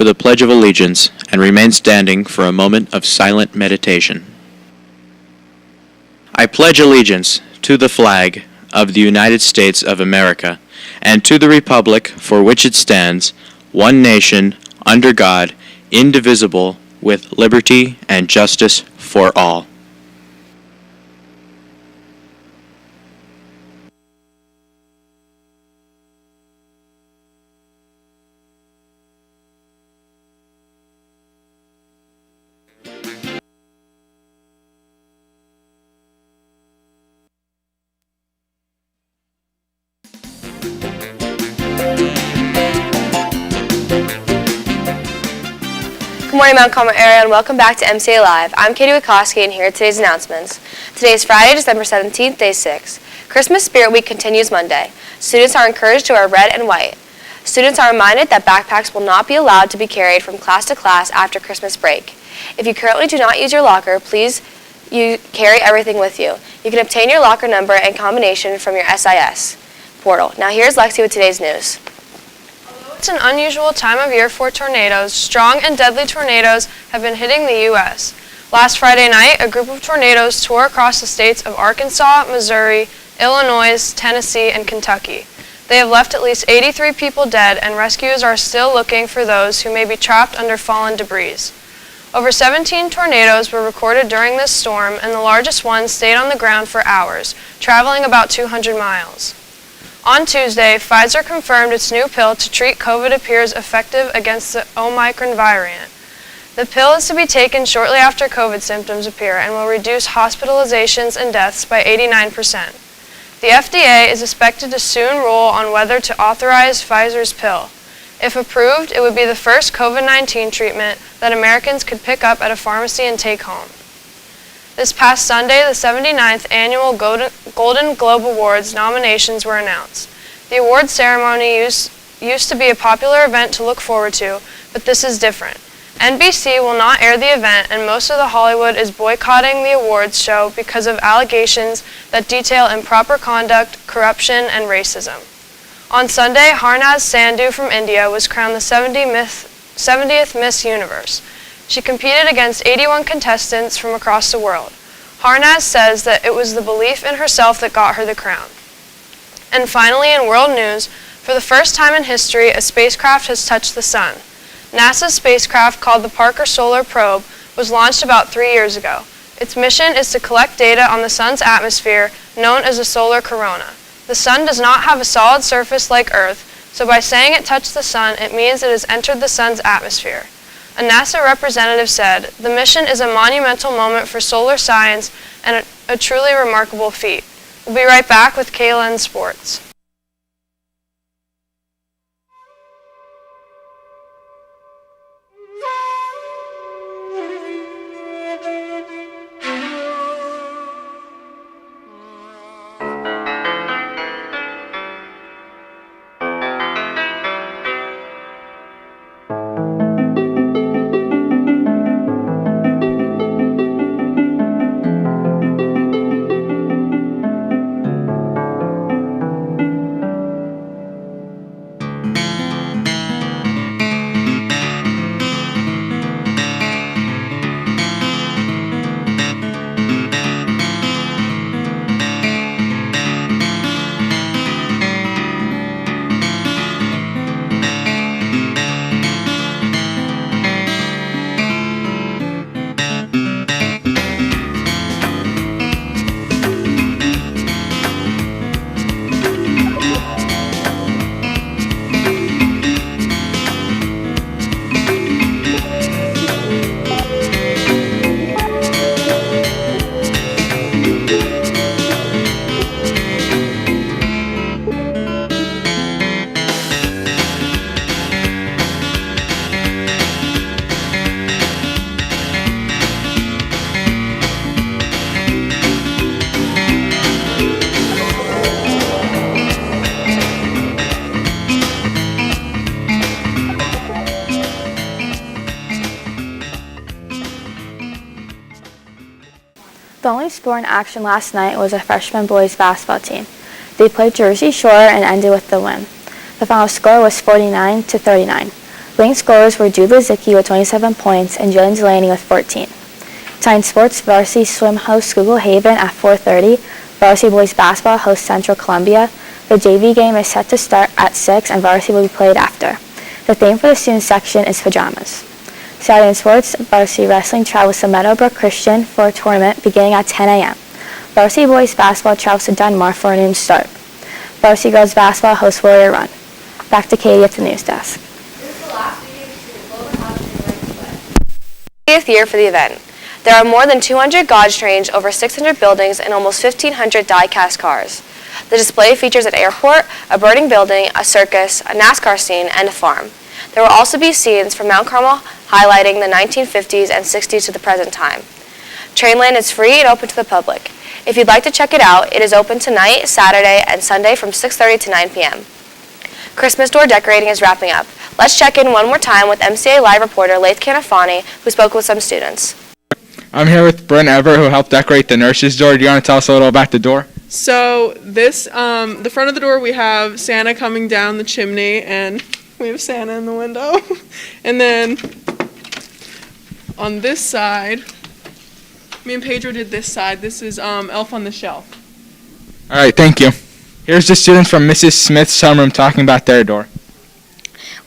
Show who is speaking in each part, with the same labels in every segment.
Speaker 1: for the Pledge of Allegiance and remain standing for a moment of silent meditation. I pledge allegiance to the flag of the United States of America and to the republic for which it stands, one nation, under God, indivisible, with liberty and justice for all.
Speaker 2: Good morning, Mount Carmel area, and welcome back to MCA Live. I'm Katie Wikoski, and here are today's announcements. Today is Friday, December 17th, day 6. Christmas Spirit Week continues Monday. Students are encouraged to wear red and white. Students are reminded that backpacks will not be allowed to be carried from class to class after Christmas break. If you currently do not use your locker, please carry everything with you. You can obtain your locker number and combination from your SIS portal. Now here's Lexi with today's news.
Speaker 3: It's an unusual time of year for tornadoes. Strong and deadly tornadoes have been hitting the U.S. Last Friday night, a group of tornadoes tore across the states of Arkansas, Missouri, Illinois, Tennessee, and Kentucky. They have left at least 83 people dead, and rescuers are still looking for those who may be trapped under fallen debris. Over 17 tornadoes were recorded during this storm, and the largest one stayed on the ground for hours, traveling about 200 miles. On Tuesday, Pfizer confirmed its new pill to treat COVID appears effective against the Omicron variant. The pill is to be taken shortly after COVID symptoms appear and will reduce hospitalizations and deaths by 89%. The FDA is expected to soon rule on whether to authorize Pfizer's pill. If approved, it would be the first COVID-19 treatment that Americans could pick up at a pharmacy and take home. This past Sunday, the 79th Annual Golden Globe Awards nominations were announced. The awards ceremony used to be a popular event to look forward to, but this is different. NBC will not air the event, and most of the Hollywood is boycotting the awards show because of allegations that detail improper conduct, corruption, and racism. On Sunday, Harnaz Sandhu from India was crowned the 70th Miss Universe. She competed against 81 contestants from across the world. Harnaz says that it was the belief in herself that got her the crown. And finally, in world news, for the first time in history, a spacecraft has touched the sun. NASA's spacecraft, called the Parker Solar Probe, was launched about 3 years ago. Its mission is to collect data on the sun's atmosphere, known as a solar corona. The sun does not have a solid surface like Earth, so by saying it touched the sun, it means it has entered the sun's atmosphere. A NASA representative said, "The mission is a monumental moment for solar science and a truly remarkable feat." We'll be right back with Kayla in sports.
Speaker 4: The only sport in action last night was a freshman boys basketball team. They played Jersey Shore and ended with the win. The final score was 49-39. Winning scorers were Jude Lizicki with 27 points and Jillian Delaney with 14. Tying sports, varsity swim hosts Google Haven at 4:30. Varsity boys basketball hosts Central Columbia. The JV game is set to start at 6 and varsity will be played after. The theme for the student section is pajamas. Saturday in sports, varsity wrestling travels to Meadowbrook Christian for a tournament beginning at 10 a.m. Varsity boys basketball travels to Dunmore for a noon start. Varsity girls basketball hosts Warrior Run. Back to Katie at the news desk.
Speaker 2: This is the last meeting of student Global Housing Rights 30th year for the event. There are more than 200 gauge trains, over 600 buildings, and almost 1,500 die-cast cars. The display features an airport, a burning building, a circus, a NASCAR scene, and a farm. There will also be scenes from Mount Carmel highlighting the 1950s and 60s to the present time. Trainland is free and open to the public. If you'd like to check it out, it is open tonight, Saturday, and Sunday from 6:30 to 9 p.m. Christmas door decorating is wrapping up. Let's check in one more time with MCA Live reporter Laith Canafani, who spoke with some students.
Speaker 5: I'm here with Bryn Ever, who helped decorate the nurse's door. Do you want to tell us a little about the door?
Speaker 6: So this, the front of the door, we have Santa coming down the chimney, and we have Santa in the window. And then on this side, me and Pedro did this side. This is Elf on the Shelf.
Speaker 5: All right, thank you. Here's the students from Mrs. Smith's homeroom talking about their door.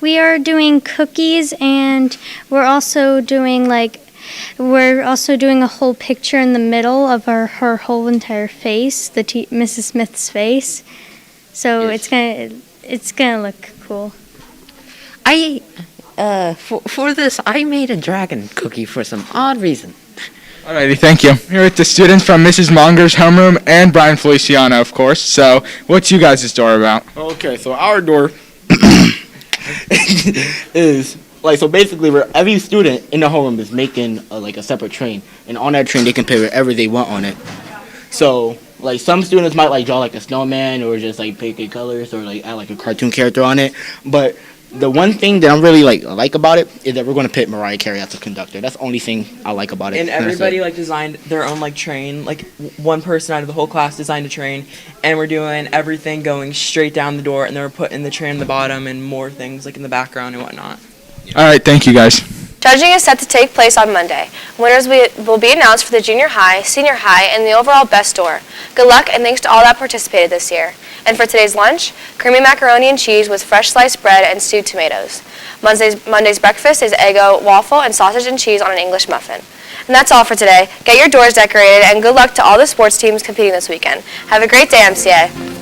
Speaker 7: We are doing cookies, and we're also doing a whole picture in the middle of her whole entire face, Mrs. Smith's face. So
Speaker 8: Yes.
Speaker 7: it's gonna look cool.
Speaker 8: For this, I made a dragon cookie for some odd reason.
Speaker 5: Alrighty, thank you. Here with the students from Mrs. Monger's homeroom and Brian Feliciano, of course. So, what's you guys' door about?
Speaker 9: Okay, so our door is so basically every student in the homeroom is making a separate train, and on that train they can put whatever they want on it. So some students might draw a snowman or just pick a colors or add a cartoon character on it. But the one thing that I'm really like about it is that we're going to put Mariah Carey as a conductor. That's the only thing I like about it.
Speaker 10: And everybody designed their own train. One person out of the whole class designed a train, and we're doing everything going straight down the door, and then we're putting the train in the bottom and more things in the background and whatnot.
Speaker 5: All right, thank you guys.
Speaker 2: Judging is set to take place on Monday. Winners will be announced for the junior high, senior high, and the overall best store. Good luck and thanks to all that participated this year. And for today's lunch, creamy macaroni and cheese with fresh sliced bread and stewed tomatoes. Monday's breakfast is Eggo waffle and sausage and cheese on an English muffin. And that's all for today. Get your doors decorated and good luck to all the sports teams competing this weekend. Have a great day, MCA.